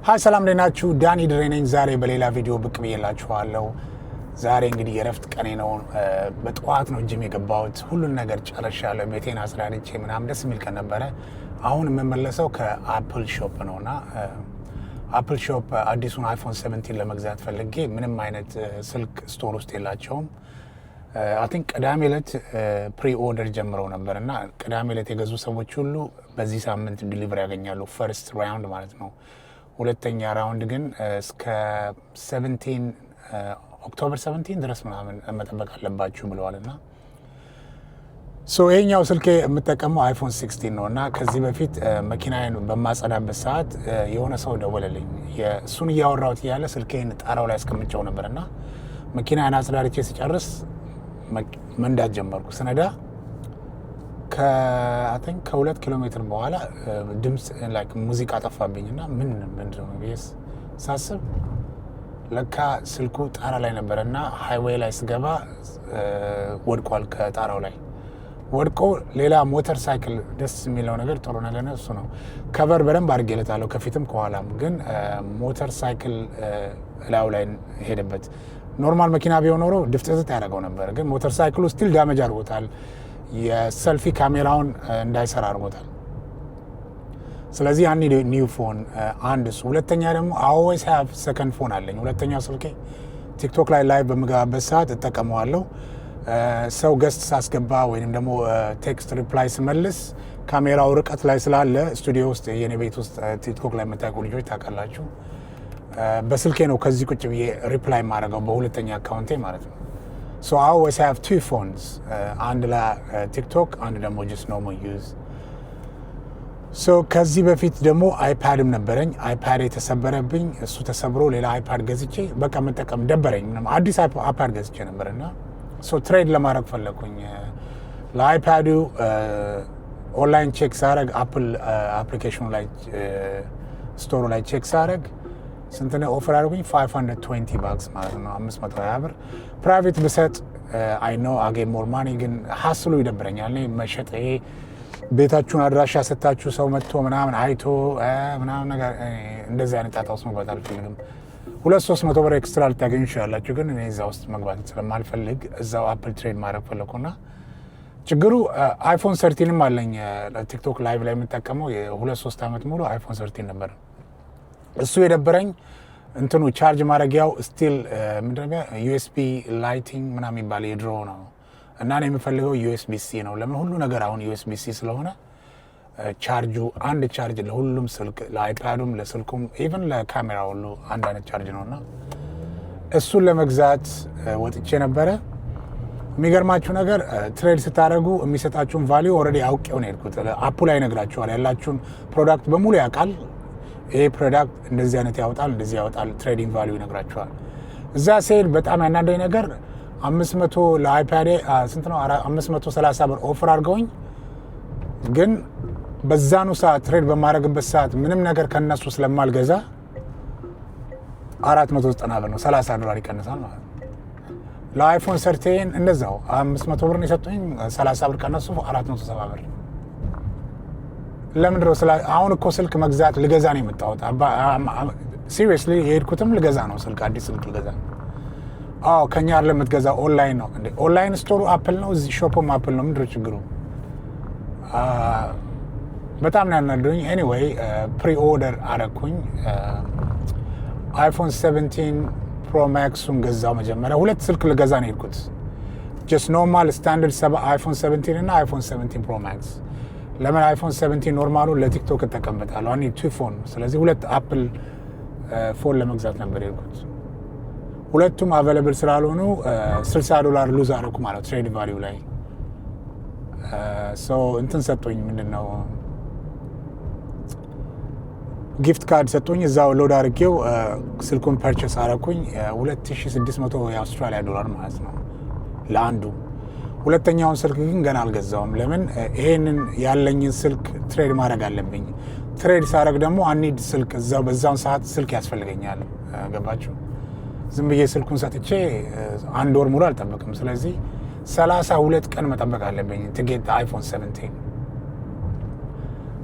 ሃይ ሰላም ለናችሁ ዳኒ ድሬ ነኝ። ዛሬ በሌላ ቪዲዮ ብቅ ብዬላችኋለሁ። ዛሬ እንግዲህ የረፍት ቀኔ ነው። በጠዋት ነው ጂም የገባሁት። ሁሉን ነገር ጨርሻለሁ። ቤቴን አስራርቼ ምናምን ደስ የሚል ቀን ነበረ። አሁን የምመለሰው ከአፕል ሾፕ ነውና አፕል ሾፕ አዲሱን አይፎን 17 ለመግዛት ፈልጌ ምንም አይነት ስልክ ስቶር ውስጥ የላቸውም። አይ ቲንክ ቅዳሜ ዕለት ፕሪ ኦርደር ጀምረው ነበርና ቅዳሜ ዕለት የገዙ ሰዎች ሁሉ በዚህ ሳምንት ዲሊቨሪ ያገኛሉ። ፈርስት ራውንድ ማለት ነው። ሁለተኛ ራውንድ ግን እስከ 17 ኦክቶበር 17 ድረስ ምናምን መጠበቅ አለባችሁ ብለዋልና ይሄኛው ስልኬ የምጠቀመው አይፎን 16 ነው እና ከዚህ በፊት መኪናዬን በማጸዳበት ሰዓት የሆነ ሰው ደወለልኝ። እሱን እያወራሁት እያለ ስልኬን ጣራው ላይ አስቀምጬው ነበርና መኪናዬን አጽዳርቼ ስጨርስ መንዳት ጀመርኩ። ስነዳ ከ2 ኪሎ ሜትር በኋላ ድምፅ ላይክ ሙዚቃ ጠፋብኝና ምንድነው ብዬ ሳስብ ለካ ስልኩ ጣራ ላይ ነበረና ሃይዌይ ላይ ስገባ ወድቋል። ከጣራው ላይ ወድቆ ሌላ ሞተር ሳይክል ደስ የሚለው ነገር ጥሩ ነገር ነው። እሱ ነው ከቨር በደንብ አድርጌለታለሁ ከፊትም ከኋላም። ግን ሞተር ሳይክል ላዩ ላይ ሄደበት። ኖርማል መኪና ቢሆን ኖሮ ድፍጥጥ ያደርገው ነበር። ግን ሞተር ሳይክሉ ስቲል ዳሜጅ አድርጎታል። የሰልፊ ካሜራውን እንዳይሰራ አድርጎታል። ስለዚህ አኒ ኒው ፎን አንድ እሱ። ሁለተኛ ደግሞ አልዌይስ ሃቭ ሰከንድ ፎን አለኝ። ሁለተኛው ስልኬ ቲክቶክ ላይ ላይቭ በምገባበት ሰዓት እጠቀመዋለሁ። ሰው ገስት ሳስገባ ወይም ደግሞ ቴክስት ሪፕላይ ስመልስ ካሜራው ርቀት ላይ ስላለ ስቱዲዮ ውስጥ የኔ ቤት ውስጥ ቲክቶክ ላይ የምታውቁ ልጆች ታውቃላችሁ። በስልኬ ነው ከዚህ ቁጭ ብዬ ሪፕላይ ማድረገው በሁለተኛ አካውንቴ ማለት ነው። So I always have two phones. አንድ ለቲክቶክ አንድ ደግሞ just normal use. ከዚህ በፊት ደግሞ አይፓድም ነበረኝ። አይፓድ የተሰበረብኝ እሱ ተሰብሮ ሌላ አይፓድ ገዝቼ በቃ መጠቀም ደበረኝ። አዲስ አይፓድ ገዝቼ ነበርና ትሬድ ለማድረግ ፈለኩኝ። ለአይፓዱ ኦንላይን ቼክ ሳረግ አፕል አፕሊኬሽኑ ላይ ስቶሩ ላይ ቼክ ሳረግ ስንት ነው ኦፈር አድርጉኝ? $520 ማለት ነው፣ 520 ብር። ፕራይቬት ብሰጥ አይ ኖ አጌ ሞር ማኒ፣ ግን ሀስሉ ይደብረኛል። እኔ መሸጥ ይሄ ቤታችሁን አድራሻ ሰጣችሁ ሰው መጥቶ ምናምን አይቶ ምናምን ነገር እንደዚህ አይነት ጣጣ ውስጥ መግባት አልፈልግም። 200-300 ብር ኤክስትራ ልታገኙ ይችላላችሁ፣ ግን እኔ እዛ ውስጥ መግባት ስለማልፈልግ እዛው አፕል ትሬድ ማድረግ ፈለኩና ችግሩ አይፎን 13ም አለኝ ቲክቶክ ላይቭ ላይ የምጠቀመው የ2-3 ዓመት ሙሉ አይፎን 13 ነበር። እሱ የደበረኝ እንትኑ ቻርጅ ማድረጊያው ስቲል ምንድነው ዩኤስቢ ላይቲንግ ምናምን የሚባል የድሮ ነው እና እኔ የምፈልገው ዩኤስቢ-C ነው። ለምን ሁሉ ነገር አሁን ዩኤስቢ-C ስለሆነ ቻርጁ አንድ ቻርጅ ለሁሉም ስልክ፣ ለአይፓዱም፣ ለስልኩም ኢቨን ለካሜራ ሁሉ አንድ አይነት ቻርጅ ነውና እሱን ለመግዛት ወጥቼ ነበረ። የሚገርማችሁ ነገር ትሬድ ስታደርጉ የሚሰጣችሁን ቫልዩ ኦልሬዲ አውቄው ነው የሄድኩት። አፑ ላይ ይነግራችኋል። ያላችሁን ፕሮዳክት በሙሉ ያውቃል። ይሄ ፕሮዳክት እንደዚህ አይነት ያወጣል፣ እንደዚህ ያወጣል፣ ትሬዲንግ ቫልዩ ይነግራችኋል። እዛ ሲሄድ በጣም ያናደኝ ነገር 500 ለአይፓድ ስንት ነው 530 ብር ኦፈር አድርገውኝ፣ ግን በዛኑ ሰዓት ትሬድ በማድረግበት ሰዓት ምንም ነገር ከነሱ ስለማልገዛ 490 ብር ነው፣ $30 ይቀንሳል ማለት ነው። ለአይፎን 13 እንደዛው 500 ብር ነው የሰጡኝ፣ 30 ብር ቀነሱ፣ 470 ብር። ለምን ድሮ አሁን እኮ ስልክ መግዛት ልገዛ ነው የመጣሁት። ሲሪየስሊ የሄድኩትም ልገዛ ነው ስልክ፣ አዲስ ስልክ ልገዛ። ከኛ አይደለም የምትገዛ ኦንላይን ነው እንዴ? ኦንላይን ስቶሩ አፕል ነው፣ እዚህ ሾፕም አፕል ነው። ምንድነው ችግሩ? በጣም ነው ያናደኝ። ኤኒዌይ ፕሪ ኦርደር አረኩኝ። አይፎን 17 ፕሮ ማክሱን ገዛው። መጀመሪያ ሁለት ስልክ ልገዛ ነው የሄድኩት። ጀስት ኖርማል ስታንዳርድ አይፎን 17 እና አይፎን 17 ፕሮ ማክስ። ለምን አይፎን 17 ኖርማሉ ለቲክቶክ እጠቀምበታለሁ። አኒ ቱ ፎን። ስለዚህ ሁለት አፕል ፎን ለመግዛት ነበር የሄድኩት። ሁለቱም አቬለብል ስላልሆኑ $60 ሉዝ አደረኩ ማለት ትሬድ ቫልዩ ላይ። እንትን ሰጡኝ፣ ምንድነው ጊፍት ካርድ ሰጡኝ። እዛው ሎድ አድርጌው ስልኩን ፐርቸስ አደረኩኝ። $2600 የአውስትራሊያ ዶላር ማለት ነው ለአንዱ። ሁለተኛውን ስልክ ግን ገና አልገዛውም። ለምን ይሄንን ያለኝን ስልክ ትሬድ ማድረግ አለብኝ። ትሬድ ሳደርግ ደግሞ አኒድ ስልክ እዛው በዛውን ሰዓት ስልክ ያስፈልገኛል። ገባችሁ? ዝም ብዬ ስልኩን ሰጥቼ 1 ወር ሙሉ አልጠብቅም። ስለዚህ 32 ቀን መጠበቅ አለብኝ to get the iPhone 17።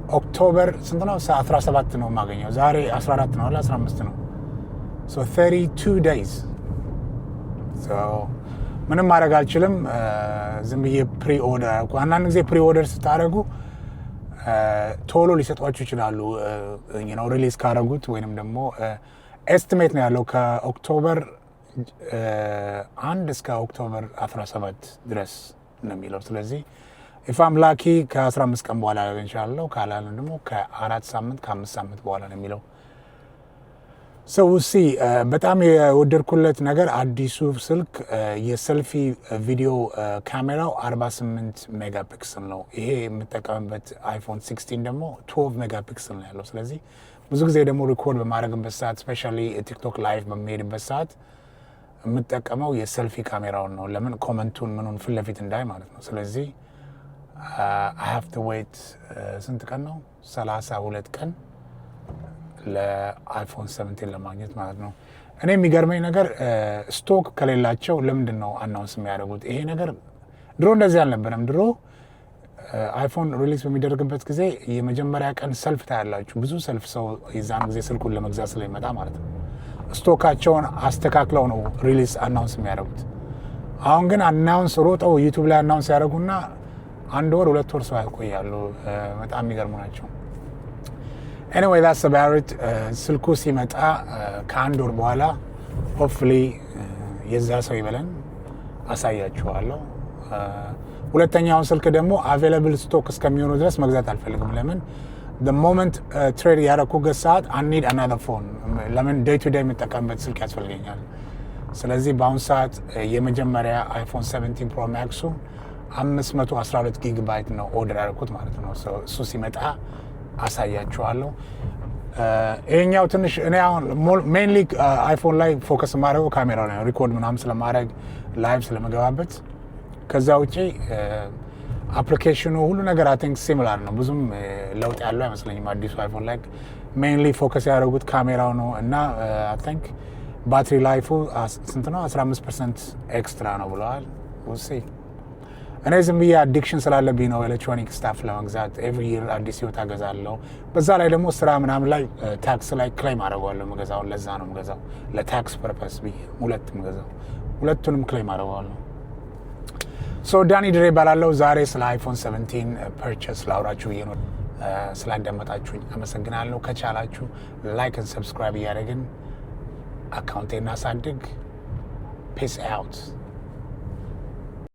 ኦክቶበር ስንት ነው? 17 ነው የማገኘው። ዛሬ 14 ነው አለ 15 ነው። so 32 days ምንም ማድረግ አልችልም። ዝም ብዬ ፕሪ ኦርደር አንዳንድ ጊዜ ፕሪ ኦርደር ስታደርጉ ቶሎ ሊሰጧችሁ ይችላሉ ሪሊዝ ካደረጉት ወይንም ደግሞ ኤስቲሜት ነው ያለው ከኦክቶበር 1 እስከ ኦክቶበር 17 ድረስ ነው የሚለው። ስለዚህ ኢፋም ላኪ ከ15 ቀን በኋላ ሊሆን ይችላል፣ ካላለ ደግሞ ከ4 ሳምንት ከ5 ሳምንት በኋላ ነው የሚለው። ሲ በጣም የወደድኩለት ነገር አዲሱ ስልክ የሰልፊ ቪዲዮ ካሜራው 48 ሜጋ ፒክስል ነው። ይሄ የምጠቀምበት አይፎን 16 ደግሞ 12 ሜጋ ፒክስል ነው ያለው። ስለዚህ ብዙ ጊዜ ደግሞ ሪኮርድ በማድረግበት ሰዓት ስፔሻሊ ቲክቶክ ላይቭ በሚሄድበት ሰዓት የምጠቀመው የሰልፊ ካሜራውን ነው። ለምን ኮመንቱን ምኑን ፊት ለፊት እንዳይ ማለት ነው። ስለዚህ I have to wait ስንት ቀን ነው? 32 ቀን ለአይፎን 17 ለማግኘት ማለት ነው። እኔ የሚገርመኝ ነገር ስቶክ ከሌላቸው ለምንድን ነው አናውንስ የሚያደርጉት? ይሄ ነገር ድሮ እንደዚህ አልነበረም። ድሮ አይፎን ሪሊዝ በሚደረግበት ጊዜ የመጀመሪያ ቀን ሰልፍ ታያላችሁ። ብዙ ሰልፍ ሰው የዛን ጊዜ ስልኩን ለመግዛት ስለሚመጣ ማለት ነው። ስቶካቸውን አስተካክለው ነው ሪሊዝ አናውንስ የሚያደርጉት። አሁን ግን አናውንስ ሮጠው ዩቱብ ላይ አናውንስ ያደርጉና 1 ወር 2 ወር ሰው ያቆያሉ። በጣም የሚገርሙ ናቸው። ኤኒዌይ that's about it። ስልኩ ሲመጣ ከ1 ወር በኋላ ሆፕፉሊ የዛ ሰው ይበለን አሳያችኋለሁ። ሁለተኛውን ስልክ ደግሞ አቬይላብል ስቶክ እስከሚሆኑ ድረስ መግዛት አልፈልግም። ለምን the moment ትሬድ ያደረኩበት ሰዓት I need another phone። ለምን ዴይ ቱ ዴይ የምጠቀምበት ስልክ ያስፈልገኛል። ስለዚህ በአሁኑ ሰዓት የመጀመሪያ አይፎን 17 ፕሮ ማክሱ 512 ጊጋባይት ነው ኦርደር ያደረኩት ማለት ነው። እሱ ሲመጣ አሳያችኋለሁ። ይሄኛው ትንሽ እኔ አሁን ሜንሊ አይፎን ላይ ፎከስ ማድረገው ካሜራ ነው፣ ሪኮርድ ምናምን ስለማድረግ ላይቭ ስለመገባበት። ከዛ ውጪ አፕሊኬሽኑ ሁሉ ነገር አይ ቲንክ ሲሚላር ነው። ብዙም ለውጥ ያለው አይመስለኝም። አዲሱ አይፎን ላይ ሜንሊ ፎከስ ያደረጉት ካሜራው ነው እና አይ ቲንክ ባትሪ ላይፉ ስንት ነው? 15% ኤክስትራ ነው ብለዋል። ውሲ እኔ ዝም ብዬ አዲክሽን ስላለብኝ ነው ኤሌክትሮኒክ ስታፍ ለመግዛት ኤቭሪ ይር አዲስ ህይወት አገዛለሁ። በዛ ላይ ደግሞ ስራ ምናምን ላይ ታክስ ላይ ክሌም አደርገዋለሁ መገዛው። ለዛ ነው መገዛው፣ ለታክስ ፐርፐስ ብዬ ሁለቱንም ክሌም አደርገዋለሁ። ዳኒ ድሬ ባላለው ዛሬ ስለ አይፎን 17 ፐርቸስ ላውራችሁ ብዬ ነው። ስላዳመጣችሁኝ አመሰግናለሁ። ከቻላችሁ ላይክ እና ሰብስክራይብ እያደረግን አካውንቴን እናሳድግ። ፒስ አውት።